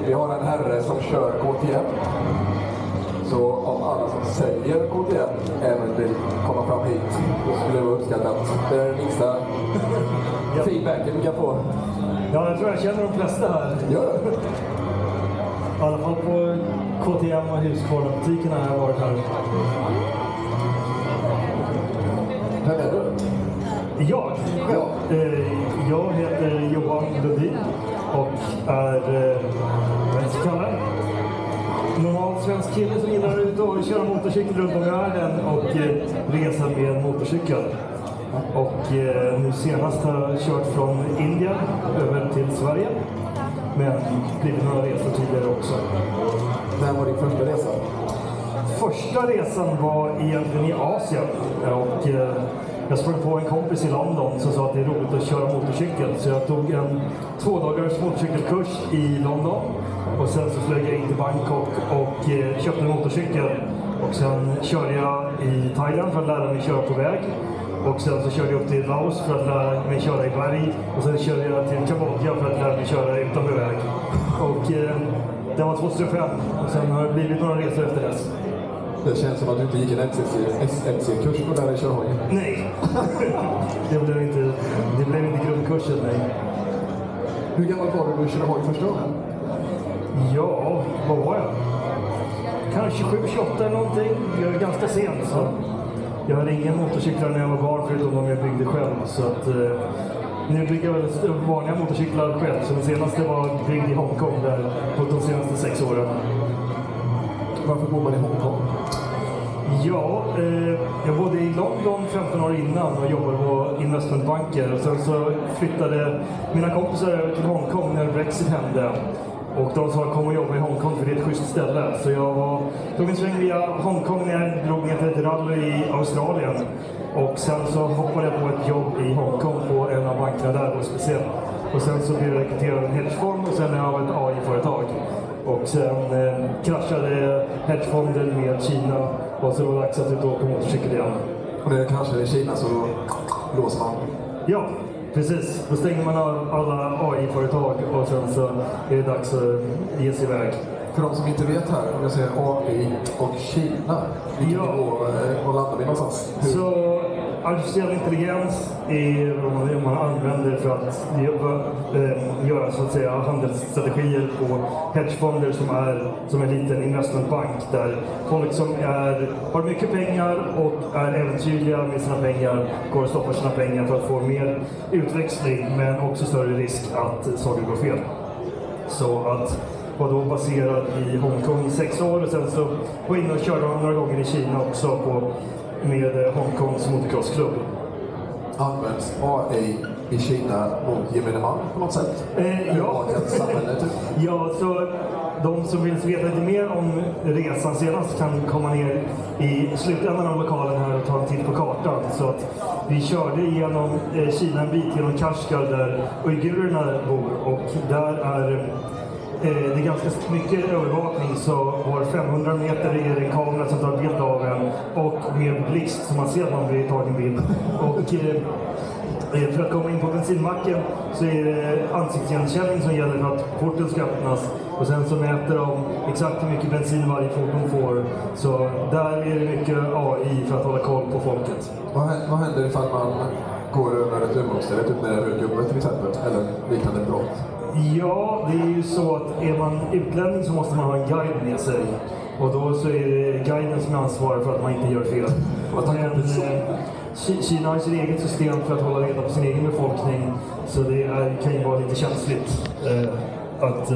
Vi har en herre som kör KTM. Så om alla som säljer KTM även vill komma fram hit, då skulle det vara uppskattat. Det är den minsta feedbacken vi kan få. Ja, jag tror jag känner de flesta här. Gör det? I alla fall på KTM och Husqvarna-butikerna har jag varit här. Vem är du? Jag? Ja. Jag heter Johan Lundin och är, vad ska jag kalla det? Normal svensk kille som gillar ut och köra motorcykel runt om i världen och resa med motorcykel. Och nu senast har jag kört från Indien över till Sverige. Men blivit några resor tidigare också. När var din första resa? Första resan var egentligen i Asien. Och jag sprang på en kompis i London som sa att det är roligt att köra motorcykel. Så jag tog en 2 dagars motorcykelkurs i London. Och sen så flög jag in till Bangkok och köpte en motorcykel. Och sen körde jag i Thailand för att lära mig köra på väg. Och sen så körde jag upp till Laos för att lära mig köra i berg. Och sen körde jag till Kambodja för att lära mig köra utanför väg. Och det var 2005. Och sen har det blivit några resor efter dess. Det känns som att du inte gick en MC-kurs på den här körhojen. Nej, det blev inte grundkursen, nej. Hur gammal var du när du körde hoj första gången? Ja, vad var jag? Kanske 27-28 eller någonting. Jag är ganska sent. Så. Jag hade ingen motorcyklar när jag var barn förutom de jag byggde själv. Så att, nu bygger jag väl vanliga motorcyklar själv. Så den senaste var byggd i Hongkong där på de senaste 6 åren. Varför bor man i Hongkong? Ja, jag bodde i London 15 år innan och jobbade på investmentbanker. Och sen så flyttade mina kompisar över till Hongkong när Brexit hände. Och de sa kom och jobba i Hongkong för det är ett schysst ställe. Så jag tog en sväng via Hongkong när jag drog ner till ett rally i Australien. Och sen så hoppade jag på ett jobb i Hongkong på en av bankerna där, SBC. Och sen så blev jag rekryterad av en hedgefond och sen har jag ett AI-företag. Och sen kraschade hedgefonden med Kina och så var det dags att ut och åka motorcykel igen. Och när det kraschade i Kina så låser man? Ja, precis. Då stänger man av alla AI-företag och sen så är det dags att ge sig iväg. För de som inte vet här, om jag säger AI och Kina, vilken nivå och landar vi någonstans? Så artificiell intelligens är vad man använder för att göra så att säga handelsstrategier på hedgefonder som en liten investmentbank där folk som har mycket pengar och är äventyrliga med sina pengar går och stoppar sina pengar för att få mer utväxling men också större risk att saker går fel. Så att var då baserad i Hongkong i 6 år och sen så var inne och körde några gånger i Kina också med Hongkongs motocrossklubb. Används AI i Kina mot gemene man på något sätt? Ja. Ja, så de som vill veta lite mer om resan senast kan komma ner i slutändan av lokalen här och ta en titt på kartan. Så att vi körde igenom Kina en bit genom Kashgar där uigurerna bor och där är det är ganska mycket övervakning så var 500 meter är det en kamera som tar bild av en och med blixt så man ser att man blir tagen bild. Och för att komma in på bensinmacken så är det ansiktsigenkänning som gäller för att porten ska öppnas och sen så mäter de exakt hur mycket bensin varje fordon får. Så där är det mycket AI för att hålla koll på folket. Vad händer ifall man går över ett övergångsställe, typ när det är rödgubbe till exempel, eller liknande brott? Ja, det är ju så att är man utlänning så måste man ha en guide med sig. Och då så är det guiden som är ansvarig för att man inte gör fel. Men Kina har sitt eget system för att hålla reda på sin egen befolkning. Så det kan ju vara lite känsligt att